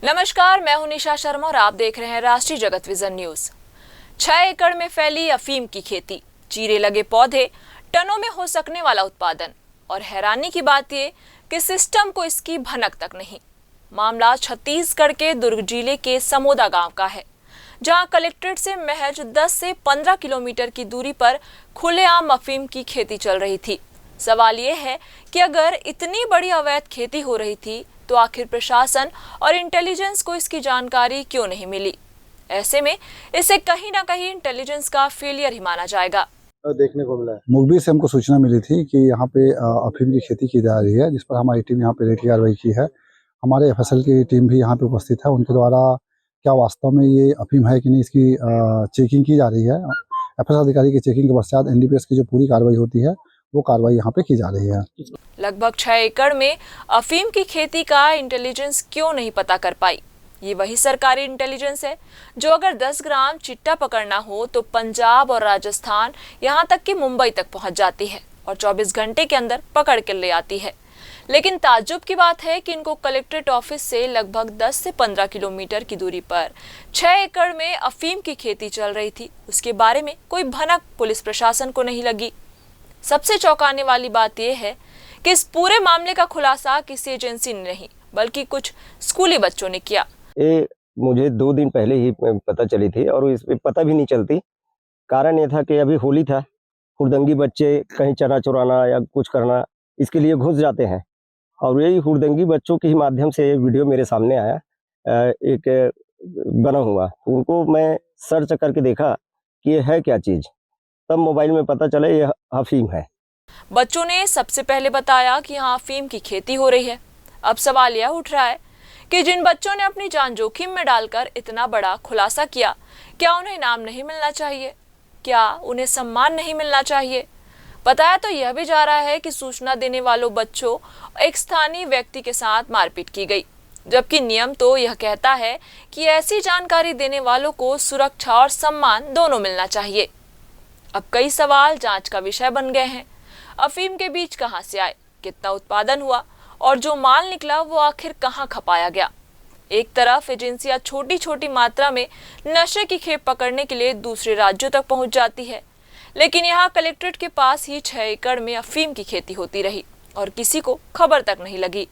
नमस्कार, मैं हूं निशा शर्मा और आप देख रहे हैं राष्ट्रीय जगत विजन न्यूज। 6 एकड़ में फैली अफीम की खेती, चीरे लगे पौधे, टनों में हो सकने वाला उत्पादन और हैरानी की बात यह कि सिस्टम को इसकी भनक तक नहीं। मामला छत्तीसगढ़ के दुर्ग जिले के समोदा गांव का है, जहां कलेक्ट्रेट से महज 10 से 15 किलोमीटर की दूरी पर खुलेआम अफीम की खेती चल रही थी। सवाल यह है कि अगर इतनी बड़ी अवैध खेती हो रही थी तो आखिर प्रशासन और इंटेलिजेंस को इसकी जानकारी क्यों नहीं मिली? ऐसे में इसे कहीं ना कहीं इंटेलिजेंस का फेलियर ही माना जाएगा। देखने को मिला है। मुखबिर से हमको सूचना मिली थी कि यहाँ पे अफीम की खेती की जा रही है, जिस पर हमारी टीम यहाँ पे रेड की कार्रवाई की है। हमारे एफएसएल की टीम भी यहाँ पे उपस्थित है। उनके द्वारा क्या वास्तव में ये अफीम है कि नहीं, इसकी चेकिंग की जा रही है। एफएसएल अधिकारी की चेकिंग के पश्चात एनडीपीएस की जो पूरी कार्रवाई होती है वो कार्रवाई यहाँ पे की जा रही है। लगभग 6 एकड़ में अफीम की खेती का इंटेलिजेंस क्यों नहीं पता कर पाई? ये वही सरकारी इंटेलिजेंस है जो अगर 10 ग्राम चिट्टा पकड़ना हो तो पंजाब और राजस्थान, यहाँ तक कि मुंबई तक पहुंच जाती है और 24 घंटे के अंदर पकड़ कर ले आती है। लेकिन ताज्जुब की बात है कि इनको कलेक्ट्रेट ऑफिस से लगभग 10 से 15 किलोमीटर की दूरी पर 6 एकड़ में अफीम की खेती चल रही थी, उसके बारे में कोई भनक पुलिस प्रशासन को नहीं लगी। सबसे चौंकाने वाली बात यह है कि इस पूरे मामले का खुलासा किसी एजेंसी ने नहीं बल्कि कुछ स्कूली बच्चों ने किया। ये मुझे 2 दिन पहले ही पता चली थी और इस पे पता भी नहीं चलती। कारण ये था कि अभी होली था, हुड़दंगी बच्चे कहीं चना चुराना या कुछ करना इसके लिए घुस जाते हैं और यही हुड़दंगी बच्चों के ही माध्यम से ये वीडियो मेरे सामने आया एक बना हुआ। तो उनको मैं सर्च करके देखा कि ये है क्या चीज़, तब मोबाइल में पता चला ये अफीम है। बच्चों ने सबसे पहले बताया कि यहाँ अफीम की खेती हो रही है। अब सवाल यह उठ रहा है कि जिन बच्चों ने अपनी जान जोखिम में डालकर इतना बड़ा खुलासा किया, क्या उन्हें इनाम नहीं मिलना चाहिए? क्या उन्हें सम्मान नहीं मिलना चाहिए? बताया तो यह भी जा रहा है कि सूचना देने वालों बच्चों एक स्थानीय व्यक्ति के साथ मारपीट की गई, जबकि नियम तो यह कहता है कि ऐसी जानकारी देने वालों को सुरक्षा और सम्मान दोनों मिलना चाहिए। अब कई सवाल जांच का विषय बन गए हैं। अफीम के बीज कहां से आए, कितना उत्पादन हुआ और जो माल निकला वो आखिर कहां खपाया गया? एक तरफ एजेंसियां छोटी छोटी मात्रा में नशे की खेप पकड़ने के लिए दूसरे राज्यों तक पहुंच जाती है, लेकिन यहाँ कलेक्ट्रेट के पास ही 6 एकड़ में अफीम की खेती होती रही और किसी को खबर तक नहीं लगी।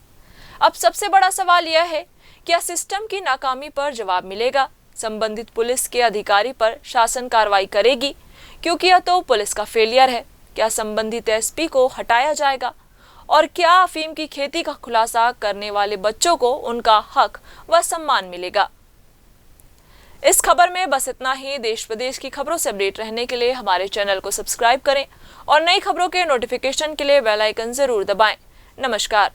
अब सबसे बड़ा सवाल यह है, क्या सिस्टम की नाकामी पर जवाब मिलेगा? संबंधित पुलिस के अधिकारी पर शासन कार्रवाई करेगी? क्योंकि यह तो पुलिस का फेलियर है। क्या संबंधित एसपी को हटाया जाएगा? और क्या अफीम की खेती का खुलासा करने वाले बच्चों को उनका हक व सम्मान मिलेगा? इस खबर में बस इतना ही। देश प्रदेश की खबरों से अपडेट रहने के लिए हमारे चैनल को सब्सक्राइब करें और नई खबरों के नोटिफिकेशन के लिए बेल आइकन जरूर दबाएं। नमस्कार।